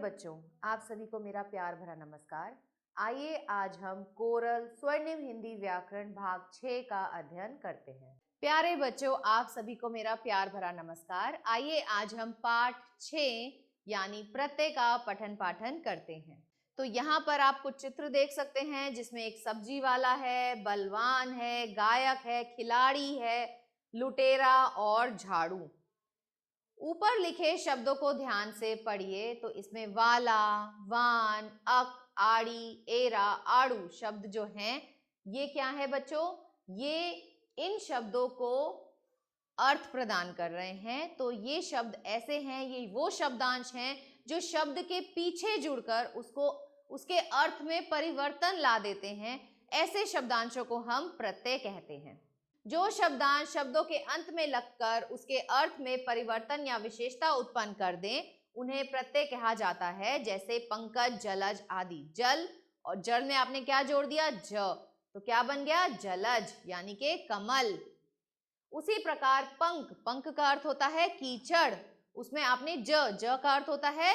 बच्चों, आप सभी को मेरा प्यार भरा नमस्कार। आइए आज हम कोरल स्वर्णिम हिंदी व्याकरण भाग 6 का अध्ययन करते हैं। प्यारे बच्चों, आप सभी को मेरा प्यार भरा नमस्कार। आइए आज हम पाठ 6 यानी प्रत्यय का पठन पाठन करते हैं। तो यहाँ पर आप कुछ चित्र देख सकते हैं जिसमें एक सब्जी वाला है, बलवान है, गायक है, खिलाड़ी है, लुटेरा और झाड़ू। ऊपर लिखे शब्दों को ध्यान से पढ़िए। तो इसमें वाला, वान, अक, आड़ी, एरा, आड़ू शब्द जो हैं ये क्या है बच्चों? ये इन शब्दों को अर्थ प्रदान कर रहे हैं। तो ये शब्द ऐसे हैं, ये वो शब्दांश हैं जो शब्द के पीछे जुड़कर उसको उसके अर्थ में परिवर्तन ला देते हैं। ऐसे शब्दांशों को हम प्रत्यय कहते हैं। जो शब्दांश शब्दों के अंत में लगकर उसके अर्थ में परिवर्तन या विशेषता उत्पन्न कर दें उन्हें प्रत्यय कहा जाता है। जैसे पंकज, जलज आदि। जल और जल में आपने क्या जोड़ दिया? ज, तो क्या बन गया? जलज यानी के कमल। उसी प्रकार पंख, पंख का अर्थ होता है कीचड़, उसमें आपने ज का अर्थ होता है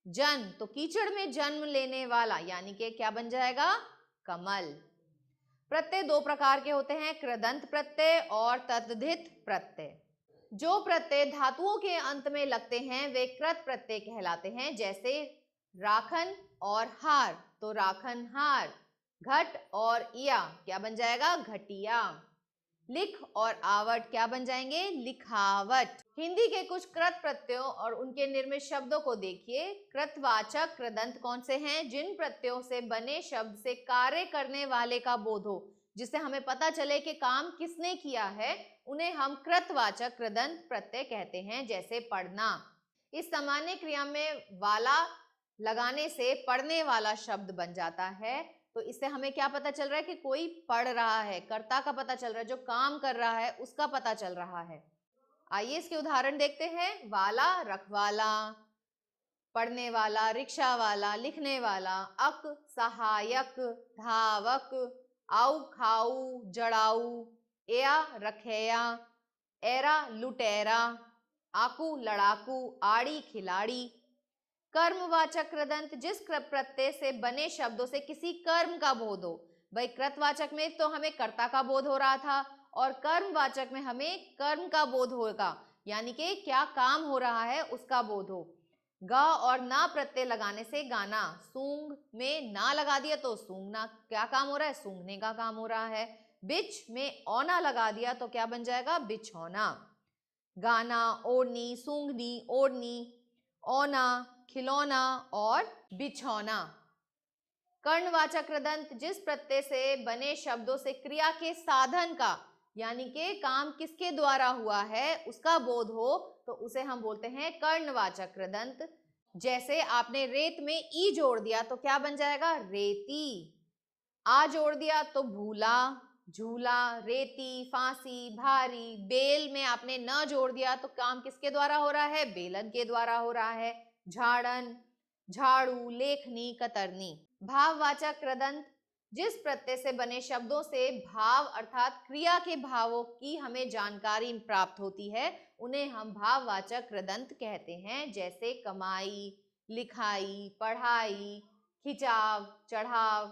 जन, तो कीचड़ में जन्म लेने वाला यानी के क्या बन जाएगा? कमल। प्रत्यय दो प्रकार के होते हैं, कृदंत प्रत्यय और तद्धित प्रत्यय। जो प्रत्यय धातुओं के अंत में लगते हैं वे कृत प्रत्यय कहलाते हैं। जैसे राखन और हार, तो राखन हार। घट और इया क्या बन जाएगा? घटिया। लिख और आवट क्या बन जाएंगे? लिखावट। हिंदी के कुछ कृत प्रत्ययों और उनके निर्मित शब्दों को देखिए। कृतवाचक कृदंत कौन से हैं? जिन प्रत्ययों से बने शब्द से कार्य करने वाले का बोध हो, जिससे हमें पता चले कि काम किसने किया है, उन्हें हम कृतवाचक कृदंत प्रत्यय कहते हैं। जैसे पढ़ना, इस सामान्य क्रिया में वाला लगाने से पढ़ने वाला शब्द बन जाता है। तो इससे हमें क्या पता चल रहा है कि कोई पढ़ रहा है, कर्ता का पता चल रहा है, जो काम कर रहा है उसका पता चल रहा है। आइए इसके उदाहरण देखते हैं। वाला रखवाला, पढ़ने वाला रिक्शा वाला, लिखने वाला। अक सहायक, धावक। आउ खाऊ, जड़ाऊ। एया रखेया। एरा लुटेरा। आकू लड़ाकू। आड़ी खिलाड़ी। कर्मवाचक कृदंत, जिस प्रत्यय से बने शब्दों से किसी कर्म का बोध हो। भाई कृतवाचक में तो हमें कर्ता का बोध हो रहा था और कर्मवाचक में हमें कर्म का बोध होगा, यानी कि क्या काम हो रहा है उसका बोध हो। ग और ना प्रत्यय लगाने से गाना। सूंग में ना लगा दिया तो सूंघना, क्या काम हो रहा है? सूंघने का काम हो रहा है। बिच में औना लगा दिया तो क्या बन जाएगा? बिछौना। गाना, ओढ़नी, सूंघनी, ओढ़नी, औना, खिलौना और बिछौना। कर्णवाचक कृदंत, जिस प्रत्यय से बने शब्दों से क्रिया के साधन का यानी कि काम किसके द्वारा हुआ है उसका बोध हो, तो उसे हम बोलते हैं कर्णवाचक कृदंत। जैसे आपने रेत में ई जोड़ दिया तो क्या बन जाएगा? रेती। आ जोड़ दिया तो भूला, झूला, रेती, फांसी, भारी। बेल में आपने न जोड़ दिया तो काम किसके द्वारा हो रहा है? बेलन के द्वारा हो रहा है। झाड़न, झाड़ू, लेखनी, कतरनी। भाववाचक कृदंत, जिस प्रत्यय से बने शब्दों से भाव अर्थात क्रिया के भावों की हमें जानकारी प्राप्त होती है उन्हें हम भाववाचक कृदंत कहते हैं। जैसे कमाई, लिखाई, पढ़ाई, खिंचाव, चढ़ाव,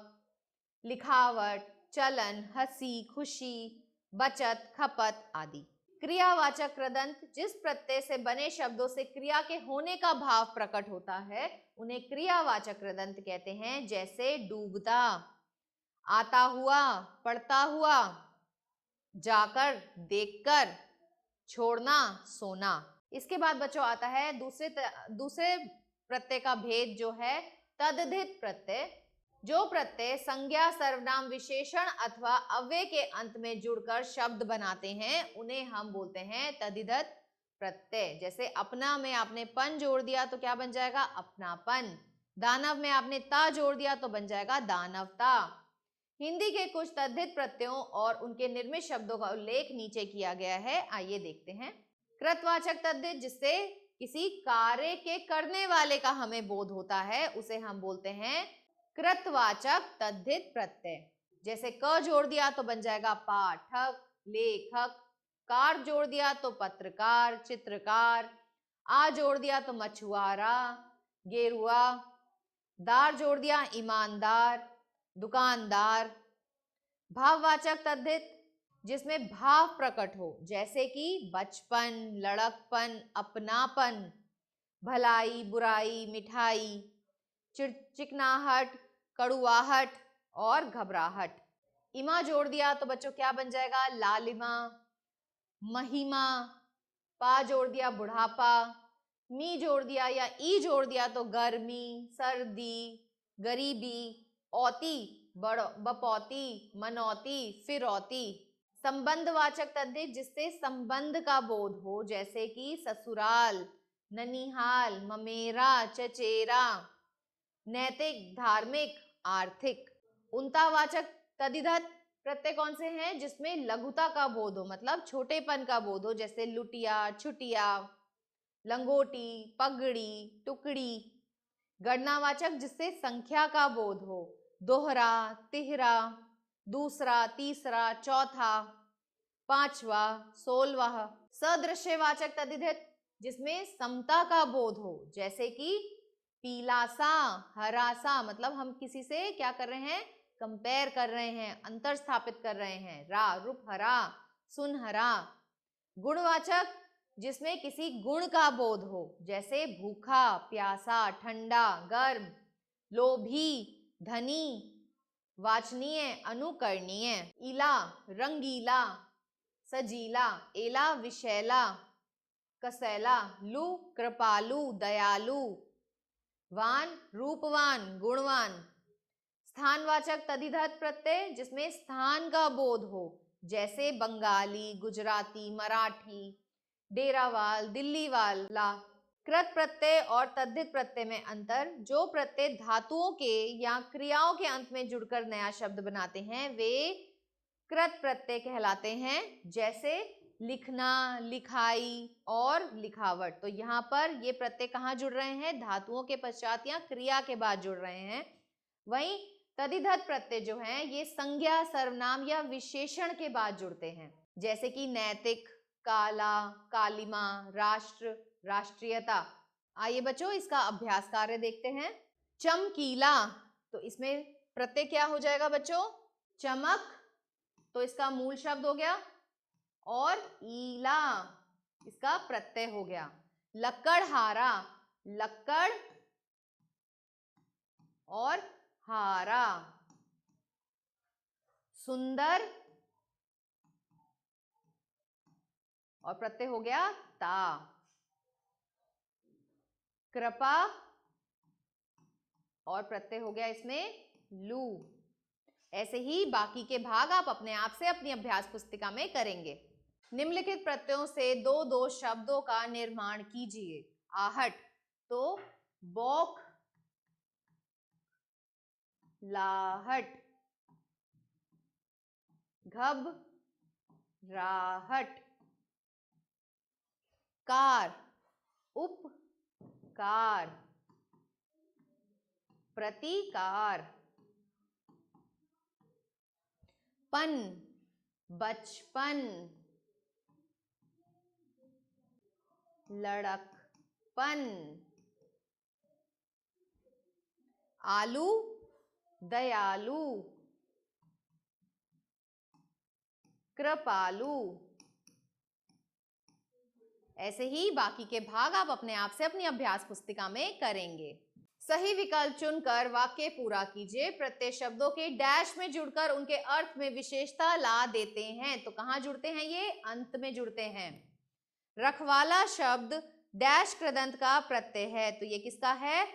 लिखावट, चलन, हंसी, खुशी, बचत, खपत आदि। क्रियावाचक कृदंत, जिस प्रत्यय से बने शब्दों से क्रिया के होने का भाव प्रकट होता है उन्हें क्रियावाचक कृदंत कहते हैं। जैसे डूबता, आता हुआ, पढ़ता हुआ, जाकर, देखकर, छोड़ना, सोना। इसके बाद बच्चों आता है दूसरे प्रत्यय का भेद जो है तद्धित प्रत्यय। जो प्रत्यय संज्ञा, सर्वनाम, विशेषण अथवा अव्यय के अंत में जुड़कर शब्द बनाते हैं उन्हें हम बोलते हैं तद्धित प्रत्यय। जैसे अपना में आपने पन जोड़ दिया तो क्या बन जाएगा? अपनापन। दानव में आपने ता जोड़ दिया तो बन जाएगा दानवता। हिंदी के कुछ तद्धित प्रत्ययों और उनके निर्मित शब्दों का उल्लेख नीचे किया गया है, आइए देखते हैं। कृतवाचक तद्धित, जिससे किसी कार्य के करने वाले का हमें बोध होता है उसे हम बोलते हैं कृतवाचक तद्धित प्रत्यय। जैसे क जोड़ दिया तो बन जाएगा पाठक, लेखक। कार जोड़ दिया तो पत्रकार, चित्रकार। आ जोड़ दिया तो मछुआरा। गेरुआ, दार जोड़ दिया ईमानदार, दुकानदार। भाववाचक तद्धित जिसमें भाव प्रकट हो, जैसे कि बचपन, लड़कपन, अपनापन, भलाई, बुराई, मिठाई, चिकनाहट, कड़ुआहट और घबराहट। इमा जोड़ दिया तो बच्चों क्या बन जाएगा? लालिमा, महिमा। पा जोड़ दिया बुढ़ापा, मी जोड़ दिया या ई जोड़ दिया तो गर्मी, सर्दी, गरीबी, औती, बपौती, मनौती, फिरौती। संबंधवाचक तद्धित जिससे संबंध का बोध हो, जैसे कि ससुराल, ननिहाल, ममेरा, चचेरा। नैतिक, धार्मिक, आर्थिक। उनतावाचक तद्धित प्रत्यय कौन से हैं? जिसमें लघुता का बोध हो, मतलब छोटेपन का बोध हो, जैसे लुटिया, छुटिया, लंगोटी, पगड़ी, टुकड़ी। गणनावाचक जिससे संख्या का बोध हो, दोहरा, तिहरा, दूसरा, तीसरा, चौथा, पांचवा, 16वां। सदृश्यवाचक तद्धित जिसमें समता का बोध हो, जैसे कि पीलासा, हरासा, मतलब हम किसी से क्या कर रहे हैं? कंपेयर कर रहे हैं, अंतर स्थापित कर रहे हैं। रा, रूप हरा, सुनहरा। गुणवाचक जिसमें किसी गुण का बोध हो, जैसे भूखा, प्यासा, ठंडा, गर्म, लोभी, धनी, वाचनीय, अनुकरणीय। इला, रंगीला, सजीला, एला, विशैला, कसैला। लू, कृपालु, दयालु। वान, रूपवान, गुणवान। स्थानवाचक तद्धित प्रत्यय जिसमें स्थान का बोध हो, जैसे बंगाली, गुजराती, मराठी, डेरावाल, दिल्ली वाला। कृत प्रत्यय और तद्धित प्रत्यय में अंतर। जो प्रत्यय धातुओं के या क्रियाओं के अंत में जुड़कर नया शब्द बनाते हैं वे कृत प्रत्यय कहलाते हैं, जैसे लिखना, लिखाई और लिखावट। तो यहाँ पर ये प्रत्यय कहाँ जुड़ रहे हैं? धातुओं के पश्चात या क्रिया के बाद जुड़ रहे हैं। वहीं तद्धित प्रत्यय जो हैं ये संज्ञा, सर्वनाम या विशेषण के बाद जुड़ते हैं, जैसे कि नैतिक, काला, कालिमा, राष्ट्र, राष्ट्रीयता। आइए बच्चों इसका अभ्यास कार्य देखते हैं। चमकीला, तो इसमें प्रत्यय क्या हो जाएगा बच्चों? चमक, तो इसका मूल शब्द हो गया, और ईला इसका प्रत्यय हो गया। लक्कड़हारा, लक्कड़ और हारा। सुंदर और प्रत्यय हो गया ता। कृपा और प्रत्यय हो गया इसमें लू। ऐसे ही बाकी के भाग आप अपने आप से अपनी अभ्यास पुस्तिका में करेंगे। निम्नलिखित प्रत्ययों से दो दो शब्दों का निर्माण कीजिए। आहट, तो बौख, लाहट, घबराहट। कार, उपकार, प्रतिकार। पन, बचपन, लड़कपन। आलू, दयालु, कृपालु। ऐसे ही बाकी के भाग आप अपने आप से अपनी अभ्यास पुस्तिका में करेंगे। सही विकल्प चुनकर वाक्य पूरा कीजिए। प्रत्यय शब्दों के डैश में जुड़कर उनके अर्थ में विशेषता ला देते हैं। तो कहाँ जुड़ते हैं? ये अंत में जुड़ते हैं। रखवाला शब्द डैश कृदंत का प्रत्यय है, तो ये किसका है?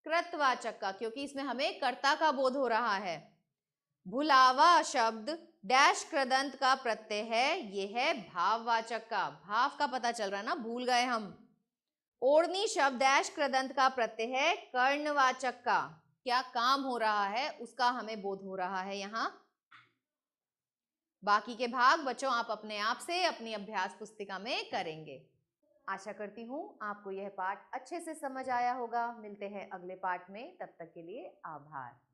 कृतवाचक का, क्योंकि इसमें हमें कर्ता का बोध हो रहा है। भुलावा शब्द डैश कृदंत का प्रत्यय है, ये है भाववाचक का। भाव का पता चल रहा है ना, भूल गए हम। ओढ़नी शब्द डैश कृदंत का प्रत्यय है, कर्णवाचक का। क्या काम हो रहा है उसका हमें बोध हो रहा है यहाँ। बाकी के भाग बच्चों आप अपने आप से अपनी अभ्यास पुस्तिका में करेंगे। आशा करती हूँ आपको यह पाठ अच्छे से समझ आया होगा। मिलते हैं अगले पाठ में, तब तक के लिए आभार।